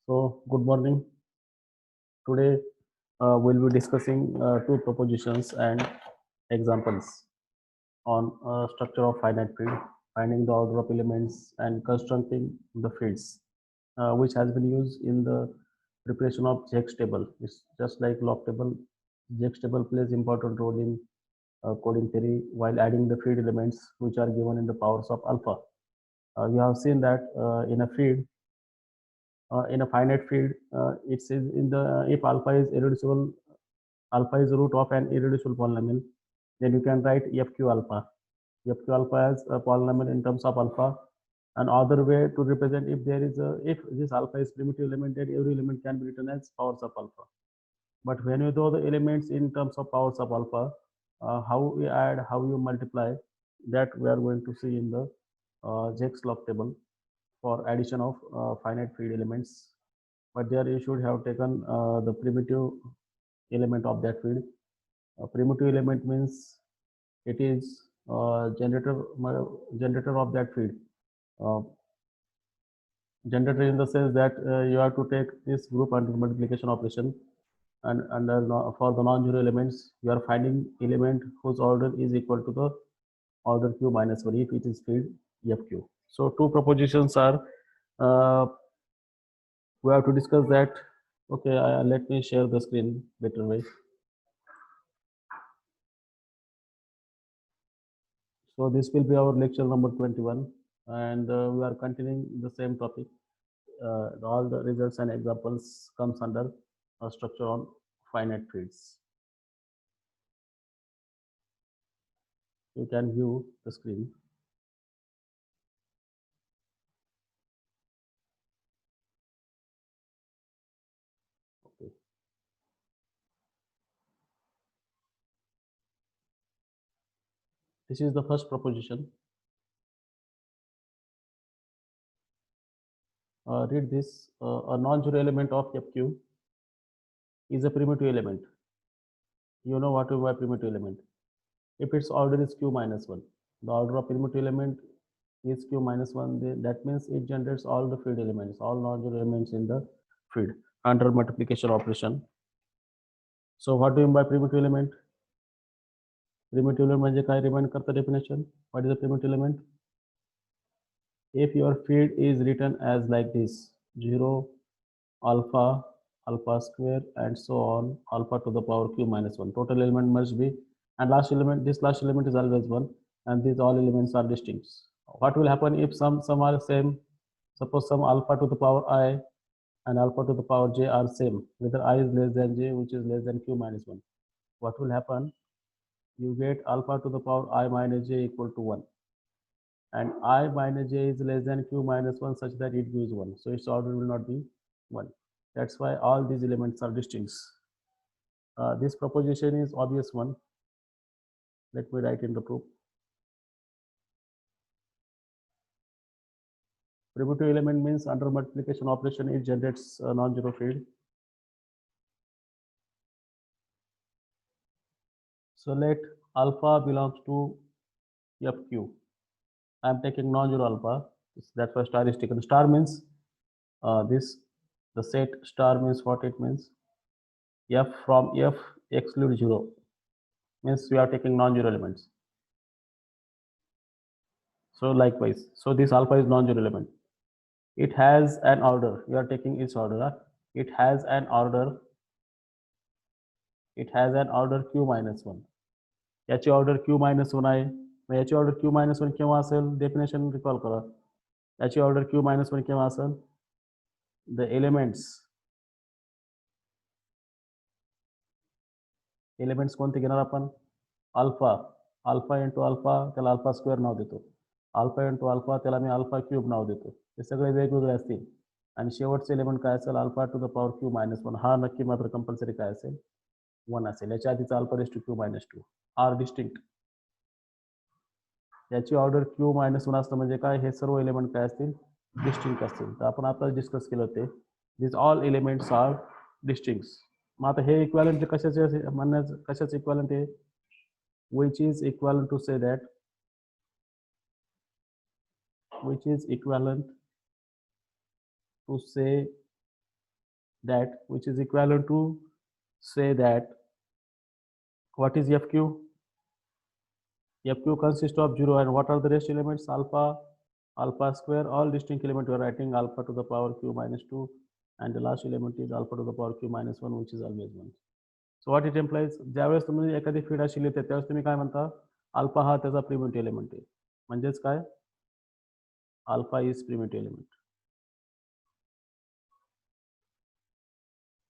So, good morning. Today, we'll be discussing two propositions and examples on structure of finite field, finding the order of elements, and constructing the fields, which has been used in the preparation of Jacques table. It's just like log table. Jacques table plays important role in coding theory while adding the field elements which are given in the powers of alpha. We have seen that in a field in a finite field, it says in the if alpha is irreducible, alpha is root of an irreducible polynomial, then you can write fq alpha. Fq alpha as a polynomial in terms of alpha. And other way to represent if this alpha is primitive element, then every element can be written as powers of alpha. But when you do the elements in terms of powers of alpha, how we add, how you multiply, that we are going to see in the Jacques log table for addition of finite field elements. But there you should have taken the primitive element of that field. Primitive element means it is generator of that field. Uh, Generator in the sense that you have to take this group under multiplication operation, and under for the non-zero elements you are finding element whose order is equal to the order q minus 1 if it is field fq. So two propositions are uh, we have to discuss that. Okay, let me share the screen better way. So this will be our lecture number 21, and we are continuing the same topic. All the results and examples comes under a structure on finite fields. You can view the screen. Okay. This is the first proposition. Read this. A non-zero element of fq is a primitive element. You know what by primitive element. If its order is q minus 1, the order of primitive element is q minus 1, that means it generates all the field elements, all non-zero elements in the field under multiplication operation. So what do you mean by primitive element? Primitive element म्हणजे काय remind करता definition? What is a primitive element? If your field is written as like this, 0, alpha, alpha square, and so on, alpha to the power q minus 1. Total element must be, and last element, this last element is always 1, and these all elements are distinct. What will happen if some are same? Suppose some alpha to the power I and alpha to the power j are same, whether I is less than j, which is less than q minus 1. What will happen? You get alpha to the power I minus j equal to 1. And I minus j is less than q minus 1 such that it gives 1. So its order will not be 1. That's why all these elements are distinct. This proposition is obvious one. Let me write in the proof. Primitive element means under multiplication operation it generates a non-zero field. So let alpha belongs to fq. I am taking non-zero alpha. That's why star is taken. Star means the set star means what it means. F from f exclude 0 means we are taking non-zero elements. So likewise, so this alpha is non-zero element. It has an order. We are taking its order. It has an order. It has an order q minus 1. याची order q minus 1 आहे. मग याची order q minus 1 केव्हा असेल? Definition recall करा. याची order q minus 1 केव्हा असेल? The elements कोणते घेणार आपण? अल्फा. अल्फा इंटू अल्फा त्याला अल्फा स्क्वेअर नाव देतो. अल्फा इंटू अल्फा त्याला मी अल्फा क्यूब नाव देतो. हे सगळे वेगवेगळे असतील. आणि शेवटचे एलिमेंट काय असेल? Alpha two the power q minus 1. हा नक्की मात्र कंपल्सरी काय असेल? 1 असेल. याच्या आधीचा alpha raise to q minus 2 are distinct. याची ऑर्डर q minus 1 असतं म्हणजे काय? हे सर्व एलिमेंट काय असतील? डिस्टिंक्ट असतील. तर आपण आता डिस्कस केलं होते. दिस ऑल एलिमेंट्स आर डिस्टिंक्ट. मग आता हे इक्वॅलंट कशाचे म्हणण्याचं कशाचं इक्वॅलंट आहे? which is equivalent to say that which is equivalent to say that which is equivalent to say that what is FQ? FQ consists of 0 and what are the rest elements? Alpha, alpha square, all distinct element you are writing alpha to the power q minus 2 and the last element is alpha to the power q minus 1 which is always 1. So what it implies, ज्यावेळेस तुम्ही एखादी feed अशी लिहिते त्यावेळेस तुम्ही काय म्हणता alpha हा त्याचा प्रिमिटिव्ह एलिमेंट आहे म्हणजेच काय अल्फा इज प्रिमिटिव्ह एलिमेंट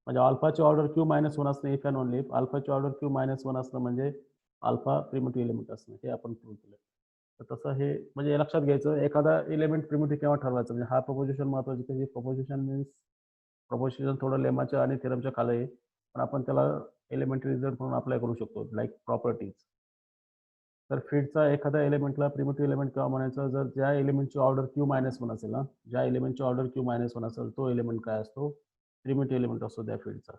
म्हणजे अल्फाची ऑर्डर क्यू मायनस 1 असणे इफ अँड ओनली इफ अल्फाची ऑर्डर क्यू मायनस 1 असणं म्हणजे अल्फा प्रिमिटिव्ह एलिमेंट असणं हे आपण प्रूव्ह केलं. तर तसं हे म्हणजे लक्षात घ्यायचं एखादा एलिमेंट प्रिमिटिव्ह केव्हा ठरवायचं म्हणजे हा प्रपोजिशन महत्वाची की प्रपोजिशन मीन्स प्रपोजिशन थोडं लेमाच्या आणि थेरमच्या खाली आहे पण आपण त्याला एलिमेंटरी रिझल्ट म्हणून अप्लाय करू शकतो लाईक प्रॉपर्टीज. तर फीडचा एखाद्या एलिमेंटला प्रिमिटिव्ह एलिमेंट केव्हा म्हणायचं जर ज्या एलिमेंटची ऑर्डर क्यू मायनस 1 असेल ना ज्या एलिमेंटची ऑर्डर क्यू मायनस 1 असेल तो एलिमेंट काय असतो प्रिमिटिव्ह एलिमेंट असतो त्या फीडचा.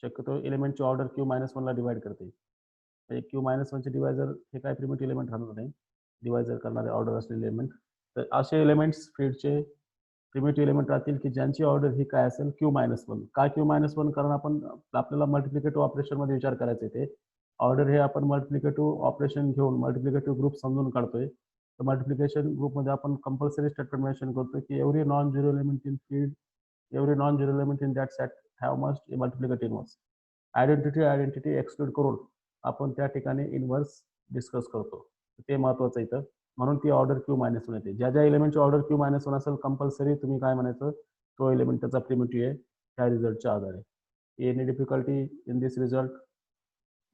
शक्यतो एलिमेंटची ऑर्डर क्यू मायनस 1 ला डिवाइड करते म्हणजे क्यू मायनस 1 चे डिवायझर हे काय प्रिमिटिव्ह एलिमेंट राहणार नाही डिवायझर करणारे ऑर्डर असलेले एलिमेंट. तर असे एलिमेंट्स फीडचे प्रिमिटिव्ह एलिमेंट राहतील की ज्यांची ऑर्डर ही काय असेल क्यू मायनस 1. काय क्यू मायनस 1 कारण आपण आपल्याला मल्टिप्लिकेटिव्ह ऑपरेशन मध्ये विचार करायचे ते ऑर्डर हे आपण मल्टिप्लिकेटिव्ह ऑपरेशन घेऊन मल्टिप्लिकेटिव्ह ग्रुप समजून काढतोय. तर मल्टिप्लिकेशन ग्रुपमध्ये आपण कंपल्सरी स्टेटमेंट मेन्शन करतो की every non zero element in feed every non zero element in that set have must A multiplicative inverse. Identity exclude करून आपण त्या ठिकाणी इनवर्स डिस्कस करतो ते महत्वाचं इथं म्हणून ती ऑर्डर क्यू मायनस 1 येते. ज्या ज्या एलिमेंटची ऑर्डर क्यू मायनस 1 असेल कंपल्सरी तुम्ही काय म्हणायचं तो एलिमेंट त्याचा प्रिमिटिव्ह आहे त्या रिझल्टच्या आधारे. Any difficulty in this result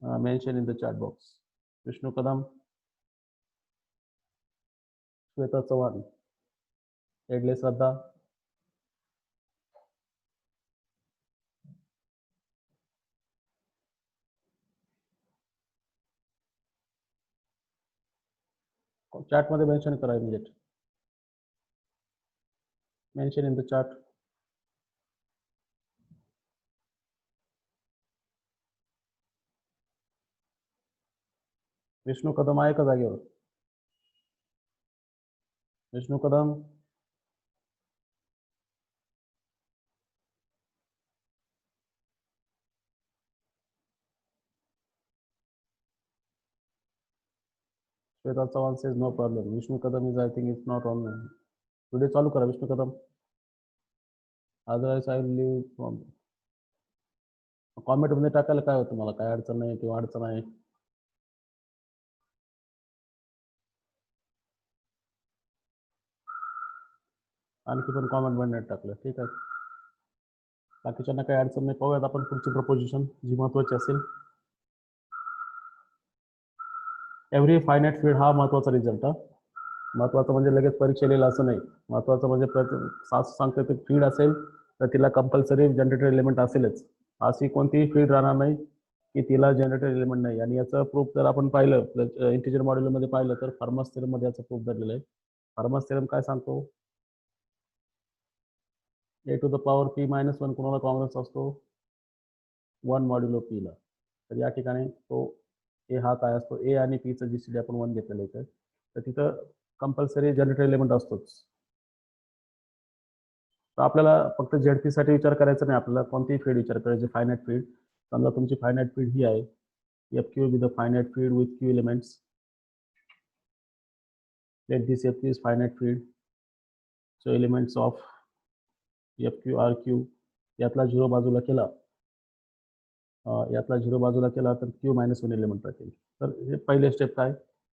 mention in the chat box. Vishnu Kadam, Shweta Chavan, Edle Shraddha, chat मध्ये मेन्शन करा immediate mention in the chat. Vishnu Kadam आहे का जागेवर? Vishnu Kadam, Shweta Chavan says no problem. Vishnu Kadam is I think it's not on. Video चालू करा Vishnu Kadam. Otherwise I will leave from. Comment मध्ये टाकायला काय होतं मला काय अडचण नाही किंवा अडचण आहे. आणखी पण कॉमेंट मध्ये टाकलं ठीक आहे. बाकीच्यांना काही अडचण नाही. पाहूयात आपण पुढची प्रपोजिशन जी महत्वाची असेल. एव्हरी फायनाईट फीड हा महत्वाचा रिझल्ट. महत्वाचं म्हणजे लगेच परीक्षा लिहिला असं नाही. महत्वाचं म्हणजे सांगतो ते फीड असेल तर तिला कंपल्सरी जनरेटर एलिमेंट असेलच. अशी कोणतीही फीड राहणार नाही की तिला जनरेटर एलिमेंट नाही. आणि याचं प्रूफ जर आपण पाहिलं इंटिजर मॉड्यूलमध्ये पाहिलं तर फर्मस थेरम मध्ये याचं प्रूफ धरलेलं आहे. फर्मस थेरम काय सांगतो A to the power P minus 1 कोणाला कॉमनच असतो 1 मॉड्युलो पी ला. तर या ठिकाणी तो ए हा काय असतो ए आणि पीचं जीसीडी आपण 1 घेतलेलं आहे तर तिथं कंपल्सरी जनरेटर एलिमेंट असतोच. तर आपल्याला फक्त झेडपी साठी विचार करायचा नाही आपल्याला कोणतीही फीड विचार करायची फायनाईट फीड. समजा तुमची फायनाईट फीड ही आहे FQ with the finite field with Q elements. Let this FQ is finite field. So elements of FQ are Q. यातला 0 बाजूला केला तर क्यू मायनस 1 एलिमेंट राहतील. तर हे पहिले स्टेप काय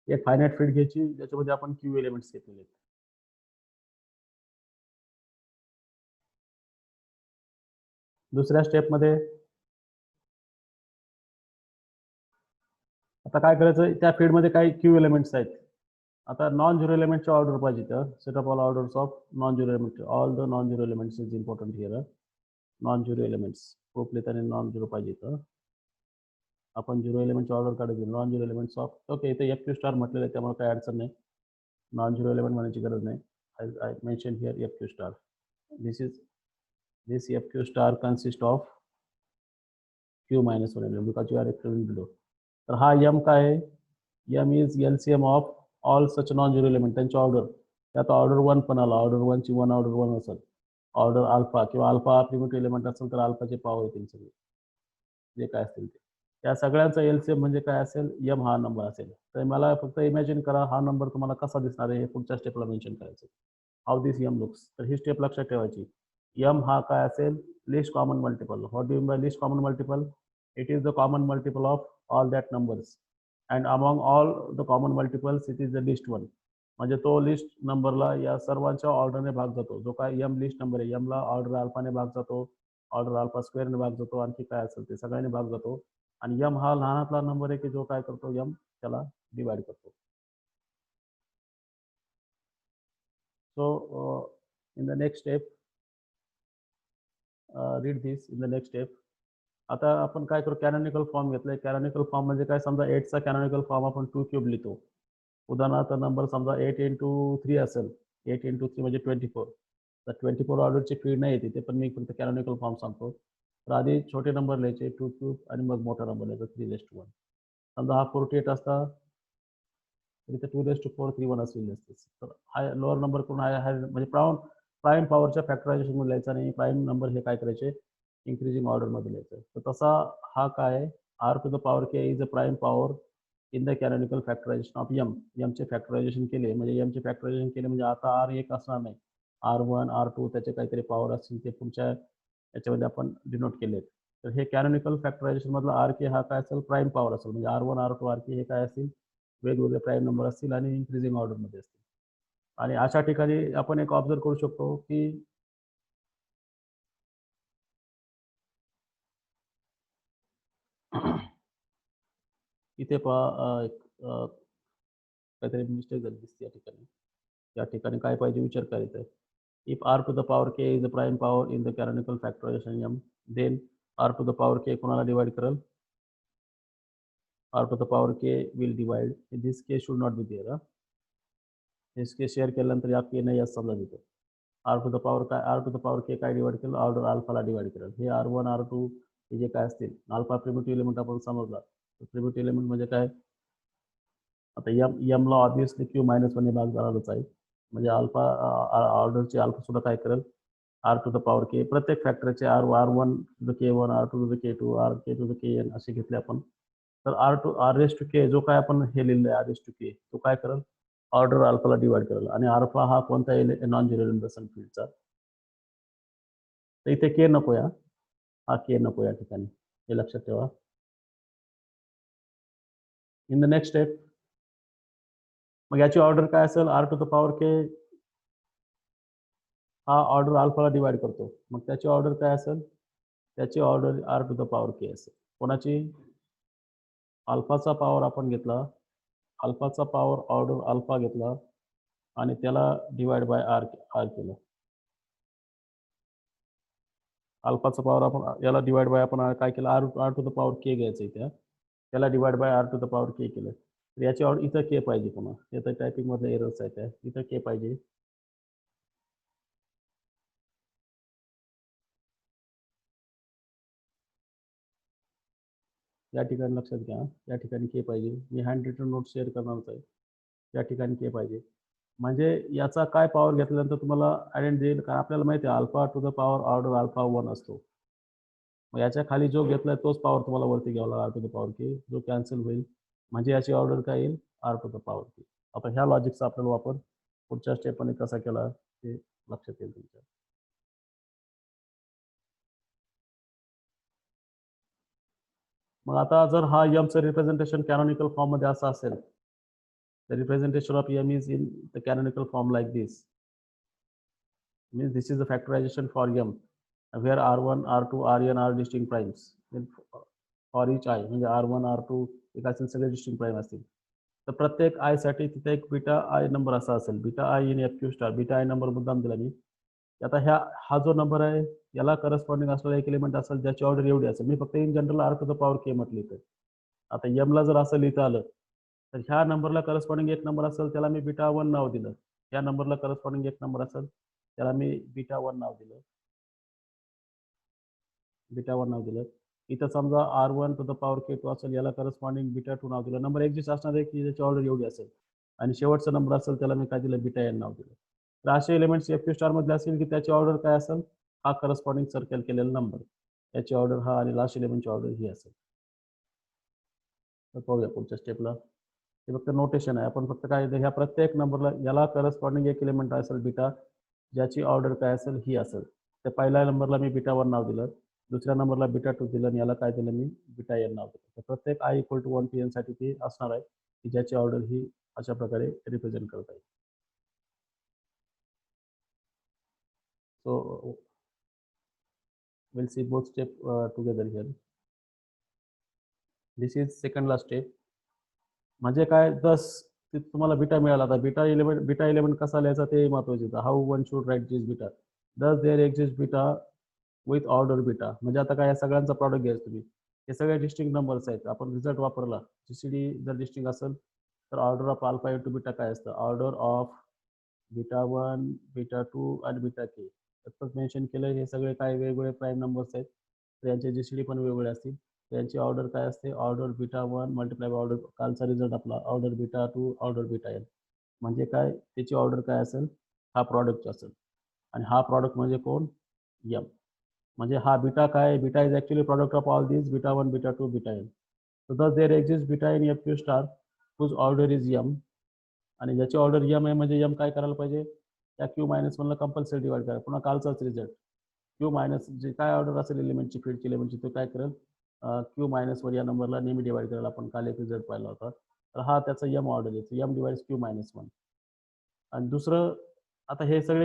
एक फायनाईट फीड घ्यायची ज्याच्यामध्ये आपण क्यू एलिमेंट्स घेतलेले आहेत. दुसऱ्या स्टेपमध्ये आता काय करायचं त्या फीडमध्ये काही क्यू एलिमेंट्स आहेत. आता नॉन झिरो एलिमेंटची ऑर्डर पाहिजे तर set of all orders of non zero element. All the non zero elements is important here. Non zero elements proof लिहिताना नॉन झिरो पाहिजे तर आपण झिरो एलिमेंटची ऑर्डर काढायची. Non zero elements of okay इथे FQ star म्हटलेलं आहे त्यामुळे काही अडचण नाही. नॉन झिरो एलिमेंट म्हणायची गरज नाही. I mention here FQ star. this FQ star consists of Q minus 1 element because you are explaining below. तर हा M काय आहे M is LCM of all such non-zero element त्यांची ऑर्डर. त्यात order 1 पण आला ऑर्डर 1 ची 1 ऑर्डर 1 असेल ऑर्डर अल्फा किंवा अल्फा प्रिमिटिव्ह एलिमेंट असेल तर अल्फाचे पॉवर येतील सगळे जे काय असतील ते. त्या सगळ्यांचा एलसीएम म्हणजे काय असेल, एम हा नंबर असेल. तर मला फक्त इमॅजिन करा हा नंबर तुम्हाला कसा दिसणार आहे हे पुढच्या स्टेपला मेन्शन करायचं. How this M looks. तर ही स्टेप लक्षात ठेवायची. एम हा काय असेल, least common multiple. What do you mean by least common multiple? It is the common multiple of all that numbers and among all the common multiples it is the least one. म्हणजे तो list नंबरला या सर्वांच्या ऑर्डरने भाग जातो. जो काय M list number आहे, एमला ऑर्डर अल्फाने भाग जातो, ऑर्डर अल्फा स्क्वेअरने भाग जातो, आणखी काय असेल ते सगळ्यांनी भाग जातो. आणि एम हा लहानातला नंबर आहे की जो काय करतो, एम त्याला डिवाइड करतो. So in the next step read this in the next step. आता आपण काय करू, कॅनॉनिकल फॉर्म घेतलाय. कॅनॉनिकल फॉर्म म्हणजे काय, समजा 8चा कॅनॉनिकल फॉर्म आपण 2 क्यूब लिहितो. उदाहरणार्थ नंबर समजा 8 इंटू 3 असेल, 8 इंटू 3 म्हणजे 24. तर 24 ऑर्डरची फीड नाही येते, ते पण मी फक्त कॅनॉनिकल फॉर्म सांगतो. तर आधी छोटे नंबर लिहायचे 2 क्यूब आणि मग मोठा नंबर लिहायचा 3:1. समजा हा 48 असता तर इथे 2:4 3:1 असेल असते. तर हाय लोअर नंबर करून हाय म्हणजे प्राईम पॉवरच्या फॅक्टरायझेशन मध्ये लिहायचं आणि प्राईम नंबर हे काय करायचे, इन्क्रीजिंग ऑर्डर मध्ये लिहायचं. तर तसा हा काय, R to the power K is a prime power in the canonical factorization of M. एमचे फॅक्टरायझेशन केले म्हणजे एमचे फॅक्टरायझेशन केले म्हणजे आता आर एक असणार नाही, R1 R2 त्याचे काहीतरी पॉवर असतील ते पुढच्या याच्यामध्ये आपण डिनोट केले. तर हे कॅनॉनिकल फॅक्टरायझेशन मधला आर के हा काय असेल, प्राईम पॉवर असेल. म्हणजे R1 R2 आर के हे काय असतील, वेगवेगळे प्राईम नंबर असतील आणि इन्क्रीजिंग ऑर्डरमध्ये असतील. आणि अशा ठिकाणी आपण एक ऑब्झर्व करू शकतो की इथे पहा काहीतरी मिस्टेक झाली दिसते या ठिकाणी. या ठिकाणी काय पाहिजे विचार करायचा आहे. If R to the power K is the prime power in the canonical factorization M, then R to the power K कोणाला डिवाइड करेल, R to the power K will divide. This K should not be there. This K share केल्यानंतर या K नाही असं समजा तिथं. R to the power काय, R to the power K काय डिवाइड केलं, ऑर्डर अल्फाला डिवाइड करेल. हे R1 R2 हे जे काय असतील, अल्फा प्रिमिटिव्ह एलिमेंट आपण समजला. प्रिमिटिव्ह एलिमेंट म्हणजे काय, आता एमला ऑब्विसली क्यू -1 भाग जाणारच आहे. म्हणजे अल्फा ऑर्डरचे अल्फा सुद्धा काय करेल, R to the power K. प्रत्येक फॅक्टरचे R1 to the K1, R2 to the K2, RK to the Kn असे घेतले आपण. तर R रेस टू के जो काय आपण हे लिहिलं आहे, R रेस टू के, तो काय करेल, ऑर्डर अल्फाला डिवाइड करेल. आणि अल्फा हा कोणता नॉन झिरो एलिमेंट असेल फील्डचा. तर इथे के नको, हा के नको या ठिकाणी, हे लक्षात ठेवा. इन द नेक्स्ट स्टेप मग याची ऑर्डर काय असेल, आर टू द पॉवर के हा ऑर्डर अल्फाला डिवाइड करतो. मग त्याची ऑर्डर काय असेल, त्याची order R to the power K असेल. कोणाची, अल्फाचा पॉवर आपण घेतला, अल्फाचा पॉवर ऑर्डर अल्फा घेतला आणि त्याला डिवाइड बाय आर केलं. अल्फाचा पॉवर आपण याला डिवाइड बाय आपण काय केलं, R to the power K घ्यायचं इथे, त्याला divide by R to the power K केलं. तर याची ऑर्डर इथं के पाहिजे. पुन्हा इथं टायपिंग मधले एरर्स आहेत, इथं के पाहिजे. या ठिकाणी लक्षात घ्या, या ठिकाणी के पाहिजे. मी हँड रिटन नोट शेअर करणारच आहे, या ठिकाणी के पाहिजे. म्हणजे याचा काय पॉवर घेतल्यानंतर तुम्हाला आयडेंट देईल, कारण आपल्याला माहिती आहे alpha two the power order alpha 1 असतो. मग याच्या खाली जो घेतलाय तोच पॉवर तुम्हाला वरती घ्यावा लागेल, आर टू द पॉवर के, जो कॅन्सल होईल. म्हणजे याची ऑर्डर काय येईल, आर टू द पॉवर के. आता ह्या लॉजिकचा आपल्याला वापर पुढच्या स्टेपमध्ये कसा केला ते लक्षात येईल तुमच्या. मग आता जर हा एमचं रिप्रेझेंटेशन कॅनॉनिकल फॉर्म मध्ये असं असेल, the representation of m is in the canonical form like this, means this is the factorization for m where r1 r2 rn are distinct primes for each I. म्हणजे r1 r2 एक असेल, सगळे distinct prime असतील. तर प्रत्येक I साठी तिथे एक बीटा आय नंबर असा असेल, beta I in F Q star. Beta I number मुद्दाम दिला मी. आता हा जो नंबर आहे याला करस्पॉन्डिंग असलेला एक एलिमेंट असेल ज्याची ऑर्डर एवढी असेल. मी फक्त in general R to the power K म्हटली. तर आता एमला जर असं लिहिता आलं तर ह्या नंबरला करस्पॉन्डिंग एक नंबर असेल त्याला मी बीटा 1 नाव दिलं. या नंबरला करस्पॉन्डिंग एक नंबर असेल त्याला मी बीटा 1 नाव दिलं, बीटा 1 नाव दिलं. इथं समजा R1 to the power K2 असेल, याला करस्पॉन्डिंग बीटा 2 नाव दिलं. नंबर एक्झिस्ट असणार आहे की ज्याची ऑर्डर एवढी असेल. आणि शेवटचा नंबर असेल त्याला मी काय दिलं, बीटा n नाव दिलं. असे एलिमेंट्स एफ क्यू स्टार मधले असतील की त्याची ऑर्डर काय असेल, हा करस्पॉन्डिंग सर्कल केलेला नंबर, याची ऑर्डर हा आणि लास्ट एलिमेंटची ऑर्डर ही असेल. तर पाहूया पुढच्या स्टेपला. हे फक्त नोटेशन आहे. आपण फक्त काय ह्या प्रत्येक नंबरला याला करस्पॉन्डिंग एक एलिमेंट असेल बीटा, ज्याची ऑर्डर काय असेल ही असेल. तर पहिल्या नंबरला मी बीटा 1 नाव दिलं, दुसऱ्या नंबरला बीटा 2 दिलं आणि याला काय दिलं मी बीटा n नाव दिलं. तर प्रत्येक i = 1 to n साठी ती असणार आहे की ज्याची ऑर्डर ही अशा प्रकारे रिप्रेझेंट करता येईल. So we'll see both step together here. This is second last step. म्हणजे काय 10 तुम्हाला बीटा मिळाला. आता बीटा एलिमेंट कसा लिहायचा ते महत्त्वाचं. How one should write this beta. Thus there exist beta with order beta. म्हणजे आता काय या सगळ्यांचा प्रॉडक्ट घ्यायचा तुम्ही. हे सगळे डिस्टिंक्ट नंबर्स आहेत. आपण रिझल्ट वापरला, जीसीडी जर डिस्टिंक्ट असेल तर order of alpha into beta काय असतं, ऑर्डर ऑफ बीटा 1, बीटा 2 आणि बीटा के. आत्ताच मेन्शन केलं हे सगळे काय वेगवेगळे प्राईम नंबर्स आहेत. तर यांचे जीसीडी पण वेगवेगळे असतील. त्यांची ऑर्डर काय असते, order beta 1 multiply by order कालचा रिझल्ट आपला order beta 2 order beta N. म्हणजे काय त्याची ऑर्डर काय असेल, हा प्रॉडक्ट असेल. आणि हा प्रॉडक्ट म्हणजे कोण, एम. म्हणजे हा बीटा काय, beta is actually product of all this beta 1 beta 2 beta N. So thus there exist beta in F Q star whose order is M. आणि ज्याची ऑर्डर एम आहे म्हणजे एम काय करायला पाहिजे, त्या क्यू मायनस वनला कंपल्सरी डिवाइड करा. पुन्हा कालचाच रिझल्ट क्यू मायनस जे काय ऑर्डर असेल एलिमेंटची फील्डची एलिमेंटची तो काय करेल, क्यू मायनस वर या नंबरला नेहमी डिवाइड करायला. आपण काल एक रिझल्ट पाहिला होता. तर हा त्याचा एम ऑर्डर आहे, M divide Q minus one. आणि दुसरं आता हे सगळे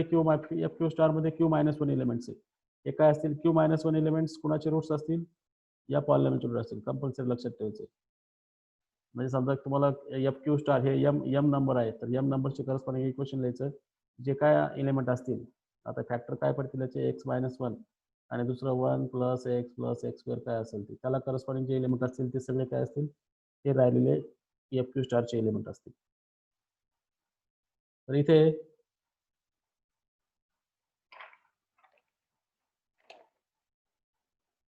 एफ क्यू स्टारमध्ये क्यू मायनस वन एलिमेंट्स आहे. हे काय असतील, क्यू मायनस वन एलिमेंट्स कुणाचे रूट्स असतील, या पॉलिनॉमियलचे रूट असतील. कंपल्सरी लक्षात ठेवायचे. म्हणजे समजा तुम्हाला एफ क्यू स्टार हे एम नंबर आहे, तर एम नंबरचे करस्पॉन्डिंग इक्वेशन लिहायचं. जे काय एलिमेंट असतील, आता फॅक्टर काय पडतील त्याचे एक्स मायनस वन आणि दुसरं 1 + x + x² काय असेल ते, त्याला करस्पॉन्डिंग जे एलिमेंट असतील ते सगळे काय असतील, हे राहिलेले एफ क्यू स्टारचे एलिमेंट असतील. तर इथे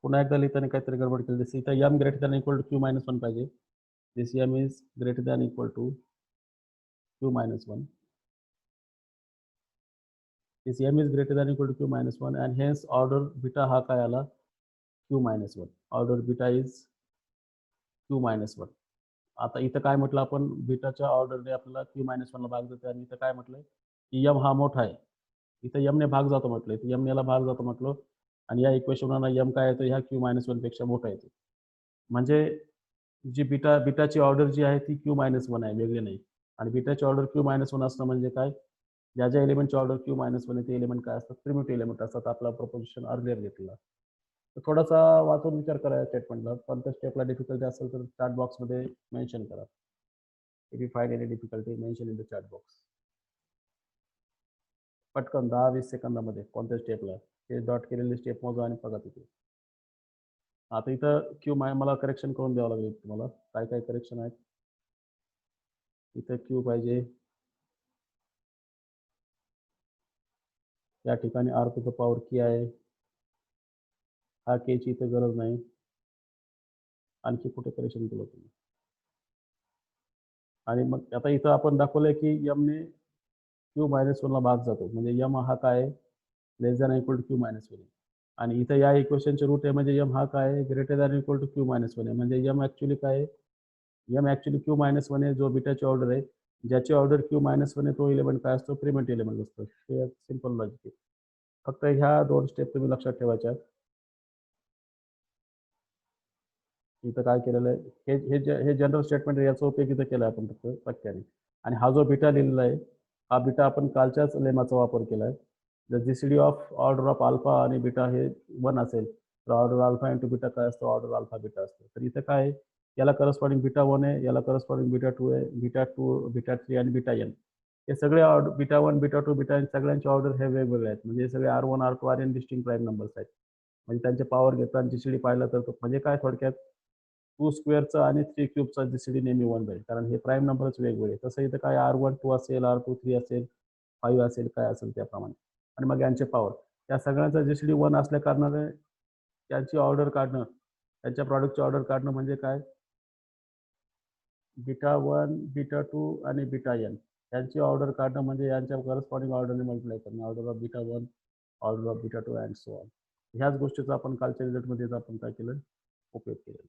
पुन्हा एकदा लिहिताना काहीतरी गडबड केली. दिस इथं M greater than equal to Q minus one पाहिजे. This M is greater than equal to Q minus one. This M is greater than equal to Q minus one and hence order beta हा काय आला, Q minus one. Order beta is Q minus one. आता इथं काय म्हटलं आपण, बीटाच्या ऑर्डरने आपल्याला Q minus वनला भाग देतो. आणि इथं काय म्हटलंय की एम हा मोठा आहे. इथं एमने भाग जातो म्हटलं, इथं एम याला भाग जातो म्हटलं. आणि या इक्वेशनला एम काय येतो, ह्या क्यू मायनस वन पेक्षा मोठा येतो. म्हणजे जी बीटाची ऑर्डर जी आहे ती क्यू मायनस वन आहे, वेगळी नाही. आणि बीटाची ऑर्डर क्यू मायनस वन असणं म्हणजे काय, ज्या ज्या एलिमेंटची ऑर्डर क्यू मायनस वन आहे ते एलिमेंट काय असतात, प्रिमिटिव्ह एलिमेंट असतात. आपला प्रोपोजिशन अर्लियर घेतलेला. तर थोडासा वाचून विचार करा या स्टेटमेंटला. कोणत्या स्टेपला डिफिकल्टी असेल तर चॅट बॉक्समध्ये मेन्शन करा. If you find any difficulty mention in the chat box. पटकन 10-20 सेकंदामध्ये कोणत्या स्टेपला ते डॉट केलेली स्टेप मोजा आणि बघा तिथे. आता इथं क्यू मला करेक्शन करून द्यावं लागेल तुम्हाला. काय काय करेक्शन आहेत इथं. क्यू पाहिजे या ठिकाणी, आर टू द पॉवर की आहे, हा के ची इथं गरज नाही. आणखी कुठे करेक्शन केलं तुम्ही. आणि मग आता इथं आपण दाखवलंय की एमने क्यू मायनस वनला भाग जातो. म्हणजे एम हा काय, less than equal to Q minus one. आणि इथं या इक्वेशनचे रूट आहे म्हणजे एम हा काय, greater than equal to Q minus one आहे. म्हणजे एम ॲक्च्युली काय आहे, M actually Q minus one आहे. जो बीटाची ऑर्डर आहे, ज्याची ऑर्डर क्यू मायनस वन आहे तो एलिमेंट काय असतो, प्रिमिटिव्ह एलिमेंट असतो. हे सिंपल लॉजिक आहे. फक्त ह्या दोन स्टेप तुम्ही लक्षात ठेवायच्या. इथं काय केलेलं आहे, हे जनरल स्टेटमेंट याचा उपयोग इथं केला आपण फक्त वाक्याने. आणि हा जो बीटा लिहिलेला आहे, हा बीटा आपण कालच्याच लेमाचा वापर केला आहे. जर GCD of order of alpha आणि बीटा हे 1 असेल तर ऑर्डर अल्फा इंटू बीटा काय असतो, ऑर्डर अल्फा बीटा असतो. तर इथं काय आहे, याला करस्पॉन्डिंग बीटा 1 आहे, याला करस्पॉन्डिंग बीटा 2 आहे, बीटा 2 बीटा 3 आणि बीटा एन. हे सगळे order beta 1 beta 2 beta N सगळ्यांचे ऑर्डर हे वेगवेगळे आहेत. म्हणजे हे सगळे R1 R2 RN distinct prime numbers आहेत. म्हणजे त्यांचे पॉवर घेतात आणि जीसीडी पाहिलं तर म्हणजे काय थोडक्यात 2 स्क्वेअरचा आणि 3 क्यूबचा जीसीडी नेहमी 1 राहील, कारण हे प्राईम नंबरच वेगवेगळे. तसं इथं काय R1 2 असेल, R2 3 असेल, 5 असेल, काय असेल त्याप्रमाणे. आणि मग यांचे पॉवर या सगळ्यांचा जीसीडी 1 असल्या कारणाने त्यांची ऑर्डर काढणं, त्यांच्या प्रॉडक्टची ऑर्डर काढणं म्हणजे काय, बीटा 1 बीटा 2 आणि बीटा एन यांची ऑर्डर काढणं म्हणजे यांच्या करस्पॉन्डिंग ऑर्डरने मल्टिप्लाय करणं, order of beta 1, order of beta 2 and so on. ह्याच गोष्टीचा आपण कालच्या रिझल्टमध्ये आपण काय केलं, उपयोग केलेला.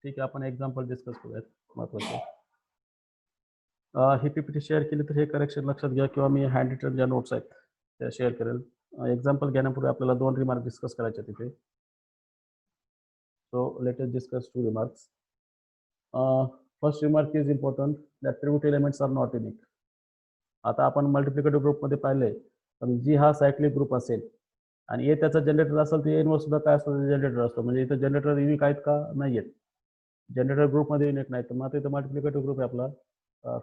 ठीक आहे, आपण एक्झाम्पल डिस्कस करूयात महत्त्वाचं. ही पीपीटी शेअर केली तर हे करेक्शन लक्षात घ्या, किंवा मी हँड रिटन ज्या नोट्स आहेत त्या शेअर करेल. एक्झाम्पल घेण्यापूर्वी आपल्याला 2 रिमार्क डिस्कस करायचे तिथे. So let us discuss 2 remarks. First remark is important that primitive elements are not unique. आता आपण मल्टिप्लिकेटिव्ह ग्रुपमध्ये पाहिले, पण जी हा सायक्लिक ग्रुप असेल आणि ए त्याचा जनरेटर असेल तर एनवर सुद्धा काय असतं, जनरेटर असतो. म्हणजे इथं जनरेटर युनिक आहेत का, नाही आहेत. जनरेटर ग्रुपमध्ये युनिक नाही. तर मग इथं मल्टिप्लिकेटिव्ह ग्रुप आहे आपला.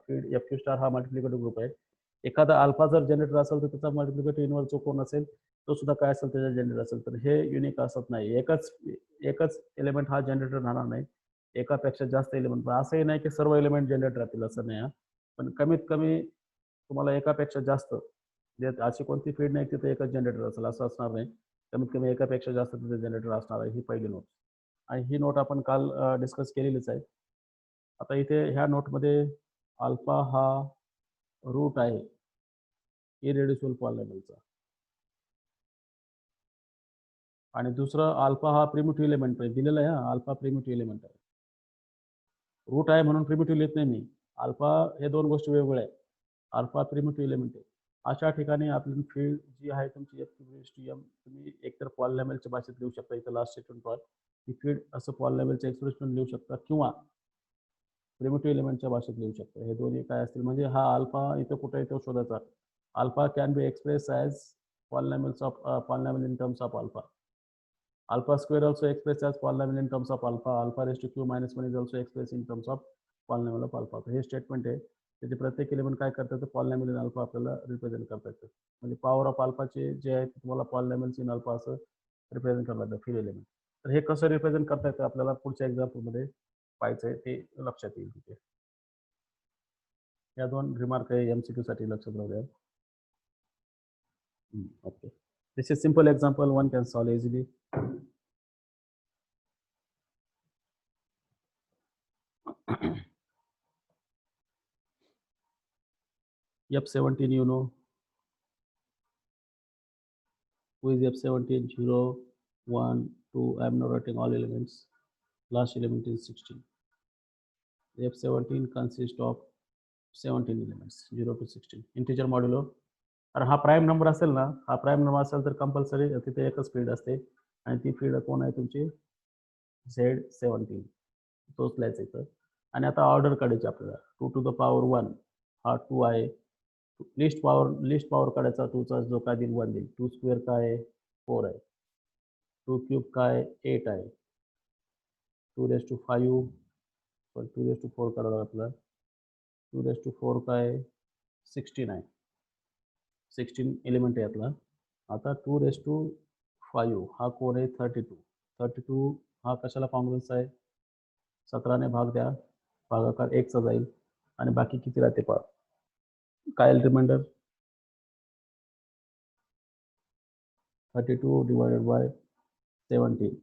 फीड एफ क्यू स्टार हा मल्टिप्लिकेटिव्ह ग्रुप आहे. एखादा अल्फा जर जनरेटर असेल तर त्याचा मल्टिप्लिकेटिव्ह इनव्हर्स जो कोण असेल तो सुद्धा काय असेल त्याचा जनरेटर असेल. तर हे युनिक असत नाही. एकच एलिमेंट हा जनरेटर राहणार नाही, एकापेक्षा जास्त एलिमेंट. पण असंही नाही की सर्व एलिमेंट जनरेटर राहतील, असं नाही. पण कमीत कमी तुम्हाला एकापेक्षा जास्त, अशी कोणती फीड नाही तिथे एकच जनरेटर असेल असं असणार नाही. कमीत कमी एकापेक्षा जास्त तिथे जनरेटर असणार आहे. ही पहिली नोट. आणि ही नोट आपण काल डिस्कस केलेलीच आहे. आता इथे ह्या नोटमध्ये अल्फा हा रूट आहे इरेड्युसिबल पॉलिनॉमियलचा, आणि दुसरं अल्फा हा प्रिमिटिव्ह एलिमेंट आहे दिलेला आहे. अल्फा प्रिमिटिव्ह एलिमेंट आहे. रूट आहे म्हणून प्रिमिटिव्ह लिहित नाही मी. अल्फा हे दोन गोष्टी वेगवेगळ्या आहेत. अल्फा प्रिमिटिव्ह एलिमेंट आहे. अशा ठिकाणी आपली फील्ड जी आहे तुमची एम, तुम्ही एकतर पॉलिनॉमियलच्या भाषेत लिहू शकता. इथं last statement Paul he field असं पॉलिनॉमियलच्या एक्सप्रेशन लिहू शकता, किंवा प्रिमिटिव्ह एलिमेंटच्या भाषेत लिहू शकता. हे दोन्ही काय असतील म्हणजे हा अल्फा इथं कुठे येतो शोधायचा. Alpha can be express as polynomial in terms of alpha. Alpha square also expressed as polynomial in terms of alpha. Alpha raised to q minus 1 is also expressed in terms of polynomial of alpha. हे statement आहे. त्याचे प्रत्येक element काय करतात तर polynomial in alpha आपल्याला represent करता येतं. म्हणजे पॉवर ऑफ अल्फाचे जे आहे तुम्हाला पॉलिनॉमियल्स इन अल्फा असं रिप्रेझेंट करता येतं फिल एलिमेंट. तर हे कसं रिप्रेझेंट करता येतं आपल्याला पुढच्या एक्झाम्पलमध्ये पाहायचं आहे, ते लक्षात येईल तिथे. या 2 रिमार्क आहे MCQ साठी, लक्षात राहू द्या. Okay. This is simple example, one can solve easily. F17, you know. Who is F17? 0, 1, 2. I am not writing all elements. Last element is 16. The F17 consists of 17 elements, 0 to 16. Integer modulo. और हा prime number असेल ना, हा prime number असेल तर compulsory तिथे एकच field असते, आणि ती फील्ड कोण आहे तुमची, Z17. तोच लिहायचा इथं. आणि आता ऑर्डर काढायची आपल्याला. 2 to the power 1 हा 2 आहे. लिस्ट पावर काढायचा. 2चा जो काय देईल 1 देईल. 2 स्क्वेअर काय आहे 4 आहे. 2 क्यूब काय 8 आहे. 2 raised to 5 sorry 2 raised to 4 काढायला आपला. 2 raised to 4 काय 16 आहे. 16 एलिमेंट आहे आपला. आता 2 raised to 5 हा कोण आहे 32. 32 हा कशाला कॉन्ग्रुएंस आहे, 17ने भाग द्या, भागाकार 1 चा जाईल, आणि बाकी किती राहते पहा काय रिमाइंडर 32 डिवाइडेड बाय 17.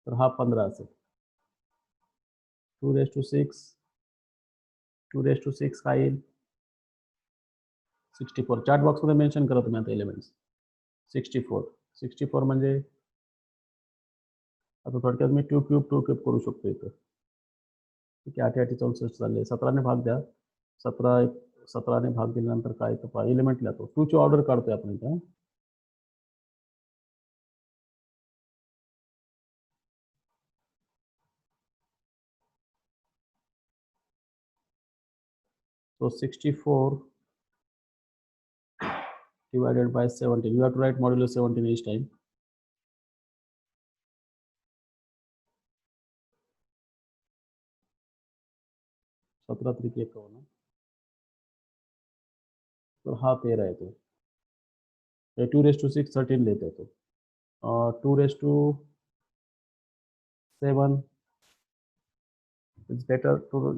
तर हा 15 असेल. 2 raised to 6 2 raised to 6 काय येईल 64. चार्ट बॉक्स मध्ये मेन्शन करा तुम्ही आता एलिमेंट्स. 64 म्हणजे आता थोडक्यात मी 2 क्यूब करू शकतो इथं. ठीक आहे. 8 8 64 चालले. 17ने भाग द्या. 17ने भाग दिल्यानंतर काय तर पहा एलिमेंट लिहतो. 2 ची ऑर्डर काढतोय आपण इथं. So 64 divided by 17. You have to write modulo 17 each time. सत्रह त्रिक 51. तो हा 13 येतो. 2 raised to 6 13 लेते तो. 2 raised to 7 it's better to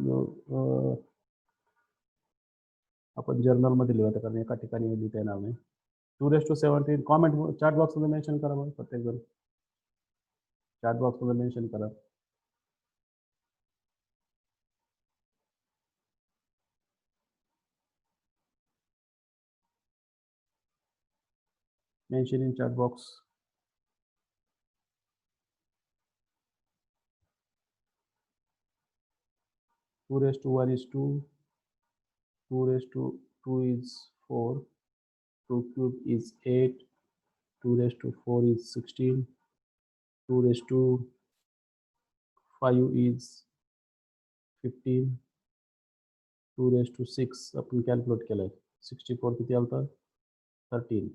आपण जर्नल मध्ये लिहूया, कारण एका ठिकाणी लिहिता येणार नाही. 2 raised to 17 comment chat box मध्ये मेन्शन करा. बघ प्रत्येक जण चॅट बॉक्स मध्ये मेन्शन करा. Mention in chat box. Two raised to 1 is 2. 2 raised to 2 is 4. 2 cube is 8. 2 raised to 4 is 16. 2 raised to 5 is 15. 2 raised to 6 आपण कॅल्क्युलेट केलंय. 64 किती आलता? 13.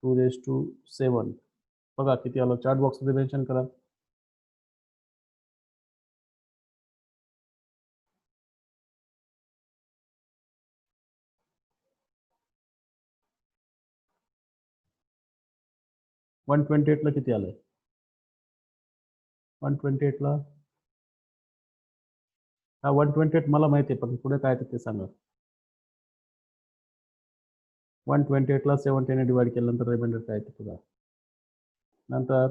2 raised to 7 बघा किती आलं. चार्ट बॉक्स मध्ये मेन्शन करा. वन 128 ला किती आलंय? 128 ला हा 128 मला माहिती आहे, पण पुढे काय ते सांगा. 128 ला 17 ने डिवाइड केल्यानंतर रिमाइंडर काय ते बघा. नंतर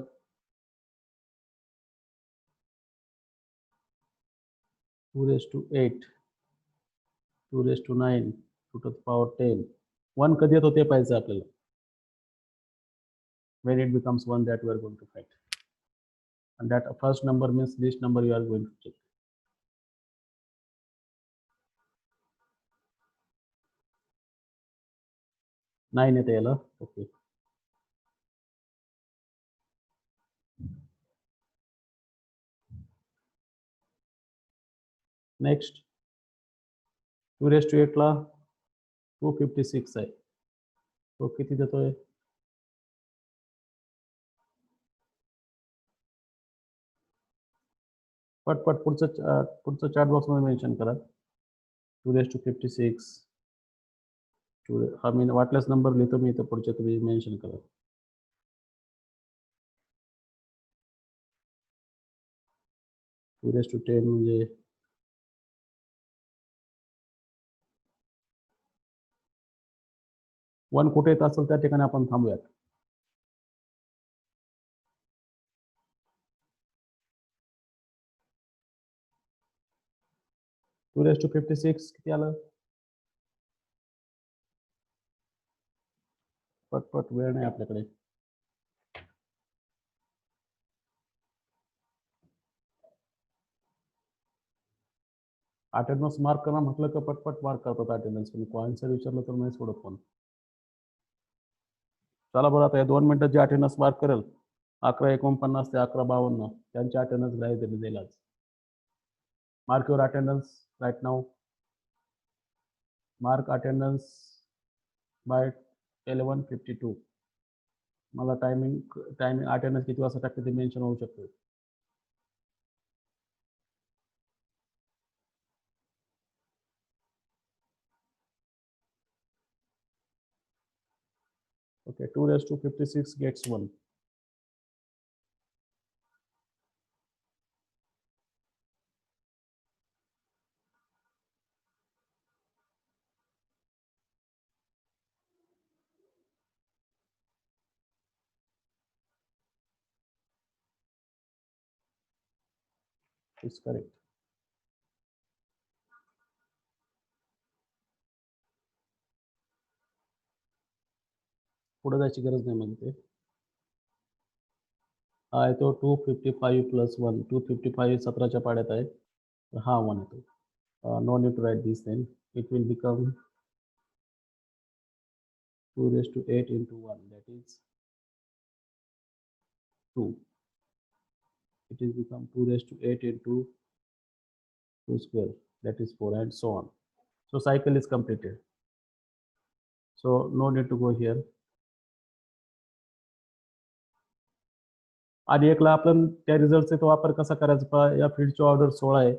2 raised to 8, 2 raised to 9, 2 to the power 10. 1 कधी येतो ते पाहिजे आपल्याला. When it becomes 1, that we are going to find. And that first number means this number you are going to check. 9 येते याला. Okay. Next 2 raised to 8 ला 256 आहे. तो किती देतोय? पटपट पुढचं चार्ट बॉक्स मध्ये मेन्शन करा. 2 raised to 56. I mean वाटल्यास नंबर लिहितो मी इथं, पुढचे तुम्ही मेन्शन करा. 2 raised to 10 म्हणजे 1 कुठे येत असेल त्या ठिकाणी आपण थांबूयात. 2 raised to 56 किती आलं? पटपट, वेळ नाही आपल्याकडे. अटेंडन्स मार्क करा म्हटलं का पटपट मार्क करतात अटेंडन्स. पण कॉइन्सर विचारलं तर नाही सोडत पण. चला बरं, आता या 2 मिनिटात जे अटेंडन्स मार्क करेल 11:49 ते 11:52 त्यांची अटेंडन्स ग्राह्य दिली जाईल आज. Mark your attendance right now. Mark attendance by 11:52. मला टायमिंग अटेंडन्स किती वाजता टाकते ते मेन्शन होऊ शकते. Okay, 2 raised to 56 gets 1. It's correct. पुढे जायची गरज नाही म्हणजे ते. हा येतो 255 plus 1. 255 17च्या पाड्यात आहे. हा 1 येतो. No need to write this then. It will become 2 raised to 8 into 1, that is 2. It is become 2 raised to 8 into 2 square, that is 4, and so on. So cycle is completed. So no need to go here. आणि एकला आपण त्या रिझल्टचा तो वापर कसा करायचा. या फील्डची order 16 आहे,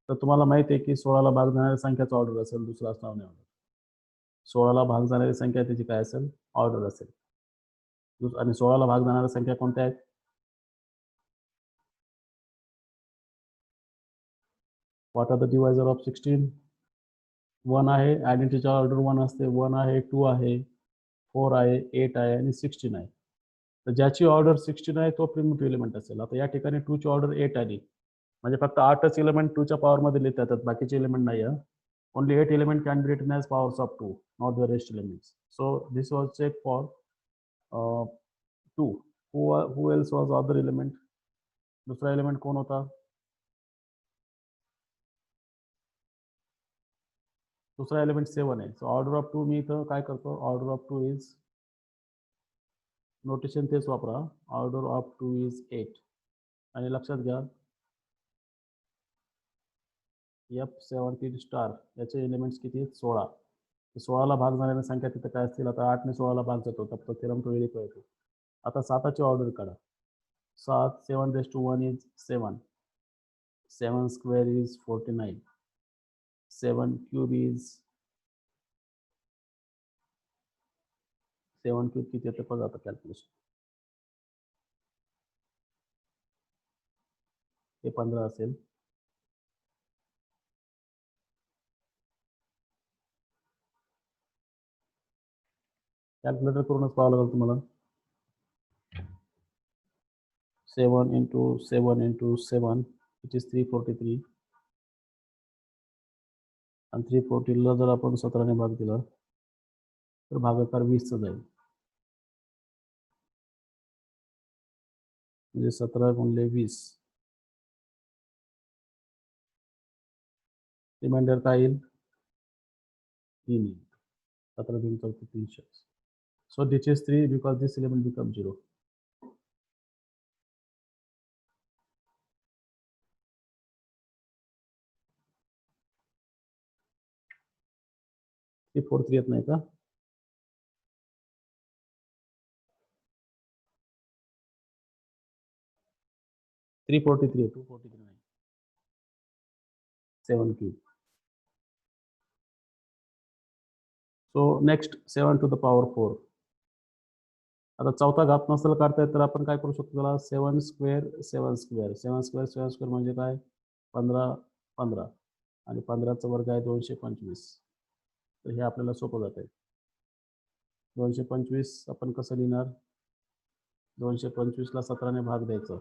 तर तुम्हाला माहिती आहे की 16ला भाग जाणाऱ्या संख्याचा ऑर्डर असेल, दुसरा असणार नाही ऑर्डर. 16ला भाग जाणारी संख्या त्याची काय असेल? ऑर्डर असेल. आणि 16ला भाग जाणाऱ्या संख्या कोणत्या आहेत? What are the divisor of 16? 1 आहे. आयडेंटिटीची ऑर्डर 1 असते. 1 आहे, 2 आहे, 4 आहे, 8 आहे आणि 16 आहे. तर ज्याची ऑर्डर 16 आहे तो प्रिमिटिव्ह एलिमेंट असेल. आता या ठिकाणी 2 ची ऑर्डर 8 आली म्हणजे फक्त 8च एलिमेंट 2च्या पॉवर मध्ये लिहिता येतात, बाकीचे एलिमेंट नाही. Only 8 element can be written as powers of 2. not the rest elements. So this was check for 2. Who else was other element? दूसरा element कौन होता? दूसरा element 7 आहे. So order of 2 मी इथं काय करतो? Order of 2 is नोटेशन तेच वापरा. Order of 2 is 8. आणि लक्षात घ्या F17 स्टार याचे एलिमेंट्स किती आहेत? 16. 16ला भाग जाणाऱ्या संख्या तिथं काय असतील? आता 8 ने 16ला भाग जातो तब तो थेरम तो व्हेरीफाय होतो. आता 7ची ऑर्डर काढा. 7 7 raised to 1 is 7. 7 square is 49. 7 cube is 7 cube किती येते बघा आता कॅल्क्युलेशन. हे 15 असेल. कॅल्क्युलेटर करूनच पाहावं लागेल तुम्हाला. 7 into 7 into 7 which is 343. आणि 340ला जर आपण 17ने भाग दिला तर भागाकार 20चा जाईल. म्हणजे 17 गुणिले 20. रिमाइंडर काय येईल? 3 येईल. 17 3 14 300. So this is 3 because this element becomes 0. ती 4 येत नाही का? 343 आहे. 243 नाही. 7 cube. So next 7 to the power 4. आता चौथा घात नसेल काढता येत तर आपण काय करू शकतो? त्याला 7 स्क्वेअर 7 स्क्वेअर 7 स्क्वेअर 7 स्क्वेअर म्हणजे काय? 15 15 आणि 15चा वर्ग आहे 225. तर हे आपल्याला सोपं जात आहे. 225 आपण कसं लिहिणार? 225ला 17ने भाग द्यायचा.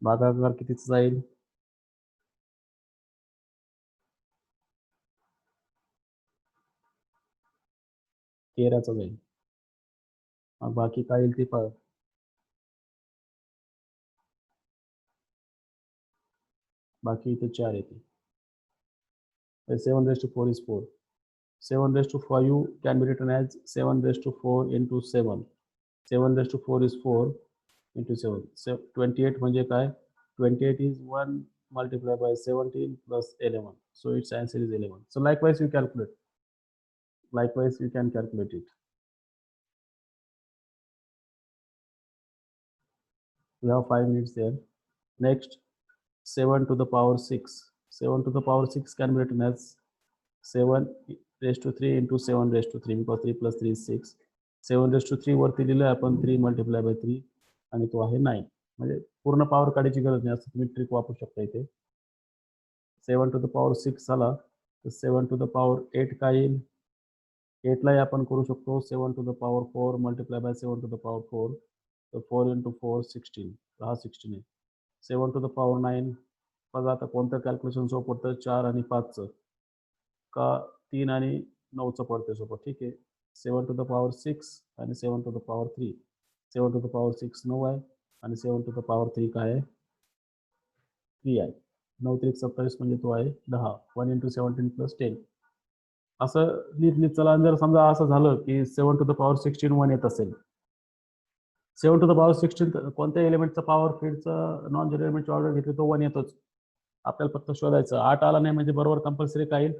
भागाकार कितीचा जाईल? 13चा जाईल. मग बाकी काय येईल ते पहा. बाकी इथे 4 येते. 7 raised to 4 is 4. 7 raised to 5 can be written as 7 raised to 4 into 7. 7 raised to 4 is 4 into 7. So 28 म्हणजे काय? 28 is 1 multiplied by 17 plus 11. So its answer is 11. So likewise you calculate. Likewise you can calculate it. We have 5 minutes there. Next 7 to the power 6. 7 to the power 6 can be written as 7 raised to 3 into 7 raised to 3 because 3 plus 3 is 6. 7 raised to 3 वरती लिहिलं आपण 3 multiplied by 3 आणि तो आहे 9. म्हणजे पूर्ण power काढायची गरज नाही असं तुम्ही ट्रिक वापरू शकता इथे. 7 to the power 6 झाला तर 7 to the power 8 काय येईल? 8लाही आपण करू शकतो 7 to the power 4 multiplied by 7 to the power 4. तर 4 into 4 16. हा 16 आहे. 7 to the power 9 बघा आता कोणतं कॅल्क्युलेशन सोपं पडतं? 4 आणि 5चं का 3 आणि 9चं पडते सोपं? ठीक आहे. 7 to the power 6 आणि 7 to the power 3. 7 to the power 6 9 आहे आणि 7 to the power 3 काय आहे? 3 आहे. 9 3 27 म्हणजे तो आहे 10. 1 into 17 plus 10. असं लिहित चला. जर समजा असं झालं की 7 to the power 16 1 येत असेल. 7 to the power 16 कोणत्या एलिमेंटचा पॉवर फीडचं नॉन झिरो एलिमेंटची ऑर्डर घेतली तो 1 येतोच. आपल्याला फक्त शोधायचं. 8 आला नाही म्हणजे बरोबर कंपल्सरी काय येईल?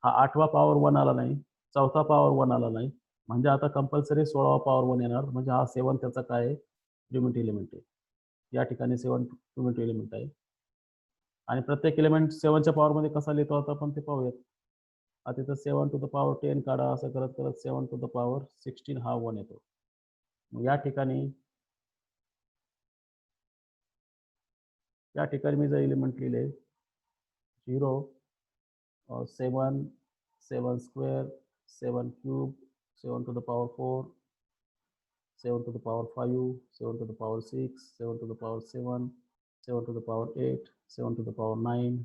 हा 8वा पॉवर 1 आला नाही, 4था पॉवर 1 आला नाही, म्हणजे आता कंपल्सरी 16वा पॉवर 1 येणार. म्हणजे हा 7 त्याचा काय आहे? प्रिमिटिव्ह एलिमेंट आहे. या ठिकाणी 7 प्रिमिटिव्ह एलिमेंट आहे. आणि प्रत्येक एलिमेंट 7च्या पॉवरमध्ये कसा लिहितो आता आपण ते पाहूयात. आता तिथं 7 टू द पॉवर 10 काढा. असं करत करत 7 टू द पॉवर 16 हा 1 येतो. मग या ठिकाणी मी जर एलिमेंट लिहिले 0 7 7 square 7 cube 7 to the power 4 7 to the power 5 7 to the power 6 7 to the power 7 7 to the power 8 7 to the power 9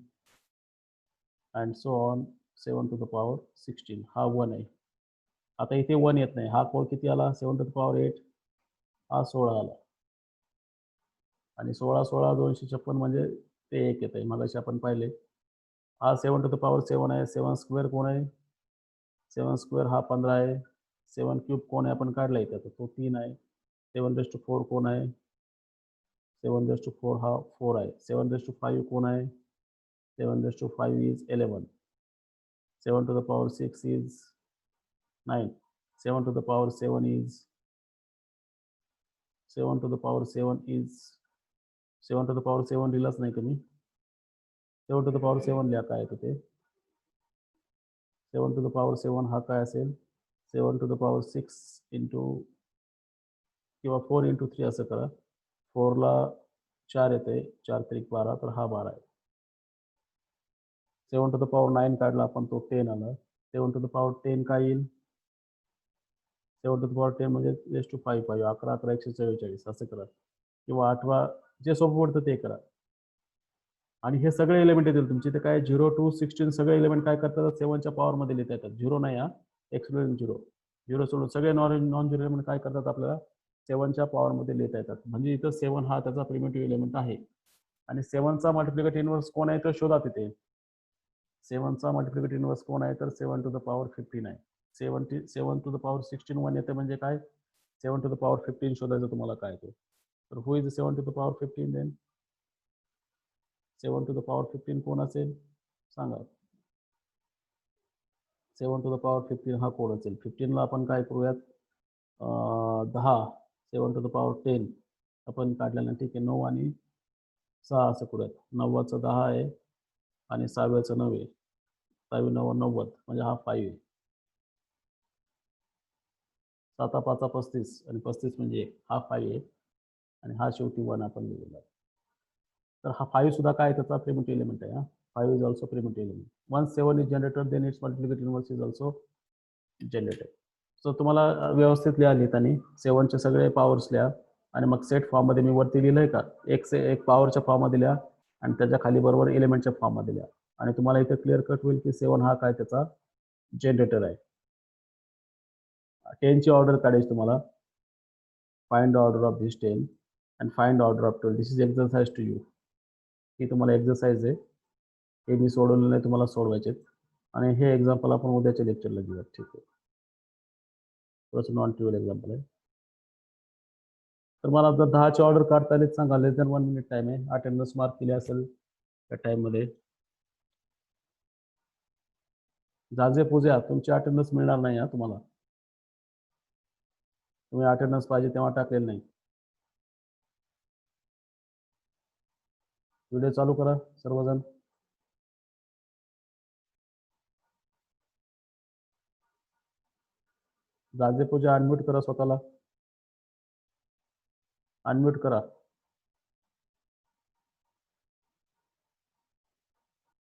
and so on 7 to the power 16 हा 1 आहे. आता इथे 1 येत नाही. हा कोड किती आला? 7 to the power 8 हा 16 आला. आणि 16 16 256 म्हणजे ते 1 येत आहे. मगाशी आपण पाहिले. हा 7 to the power 7 आहे. 7 स्क्वेअर कोण आहे? 7 स्क्वेअर हा 15 आहे. 7 क्यूब कोण आहे? आपण काढला इथे तो 3 आहे. 7/4 कोण आहे? 7/4 हा 4 आहे. 7/5 कोण आहे? 7/5 is 11. 7 to the power 6 is 9. 7 to the power 7 is 7 to the power 7 is 7 to the power 7 लिहिलाच नाही तुम्ही. 7 to the power 7 लिहा काय येतं ते. 7 to the power 7 हा काय असेल? 7 to the power 6 into किंवा 4 into 3 असं करा. 4ला 4 येते. 4 त्रिक 12 तर हा 12 आहे. 7 to the power 9 काढला आपण तो 10 आला. 7 to the power 10 काय येईल? 7 to the power 10 म्हणजे रेस टू 5 पाहिजे. 11 11 144 असं करा. किंवा 8वा जे सोपं पडतं ते करा. आणि हे सगळे एलिमेंट येतील तुमचे. ते काय 0 to 16 सगळे एलिमेंट काय करतात? 7च्या पॉवरमध्ये लिहिता येतात. 0 नाही हा. एक्सक्लुडिंग 0. 0 सोडून सगळे नॉन झिरो एलिमेंट काय करतात? आपल्याला 7च्या पॉवरमध्ये लिहिता येतात. म्हणजे इथं 7 हा त्याचा प्रिमिटिव्ह एलिमेंट आहे. आणि 7चा मल्टिप्लिकेटिव्ह इन्व्हर्स कोण आहे तर शोधा तिथे. 7चा मल्टिप्लिकेटिव्ह इन्व्हर्स कोण आहे तर 7 to the power 15 आहे. 7 to the power 16 1 येते म्हणजे काय? 7 to the power 15 शोधायचं तुम्हाला काय ते. तर who is 7 to the power 15 then? 7 to the power 15 कोण असेल? सांगा. 7 to the power 15 हा कोड असेल. 15ला आपण काय करूयात? 10 7 to the power 10 आपण काढलेलं ठीक आहे. 9 आणि 6 असं करूयात. 9चं 10 आहे आणि 6व्याचं 9 आहे. 6 9 90 म्हणजे हा 5 आहे. 7 5 35 आणि 35 म्हणजे 1 हा 5 आहे. आणि हा शेवटी 1 आपण लिहिलेला आहे. तर हा 5 सुद्धा काय त्याचा प्रिमिटिव्ह एलिमेंट आहे. 5 is also primitive element. Once 7 is generated, then its multiplicative inverse is also generated. So तुम्हाला व्यवस्थित लिहा लिहिताना 7चे सगळे पॉवर्स लिहा आणि मग सेट फॉर्म मध्ये मी वरती लिहिलंय का एक पॉवरच्या फॉर्म मध्ये लिहा आणि त्याच्या खाली बरोबर एलिमेंटच्या फॉर्म मध्ये लिहा आणि तुम्हाला इथे क्लिअर कट होईल की 7 हा काय त्याचा जनरेटर आहे. 10 ची ऑर्डर काढायची तुम्हाला. Find order of this 10 and find order of 12. This is exercise to you. ही तुम्हाला एक्सरसाइज आहे. हे मी सोडवलेलं नाही, तुम्हाला सोडवायचे आणि हे एक्झाम्पल आपण उद्याच्या लेक्चरला घेऊयात. ठीक आहे. थोडंसं नॉन ट्रिव्हियल एक्झाम्पल आहे. तर मला जर 10ची ऑर्डर काढता आली सांगा. लेस दॅन 1 मिनिट टाइम आहे. अटेंडन्स मार्क केली असेल त्या टाइममध्ये. जाजे पूजा तुमची अटेंडन्स मिळणार नाही. तुम्हाला तुम्ही अटेंडन्स पाहिजे तेव्हा टाकलेलं नाही. व्हिडिओ चालू करा सर्वजण. जाजे पूजा अनम्यूट करा स्वतःला. अनम्यूट करा.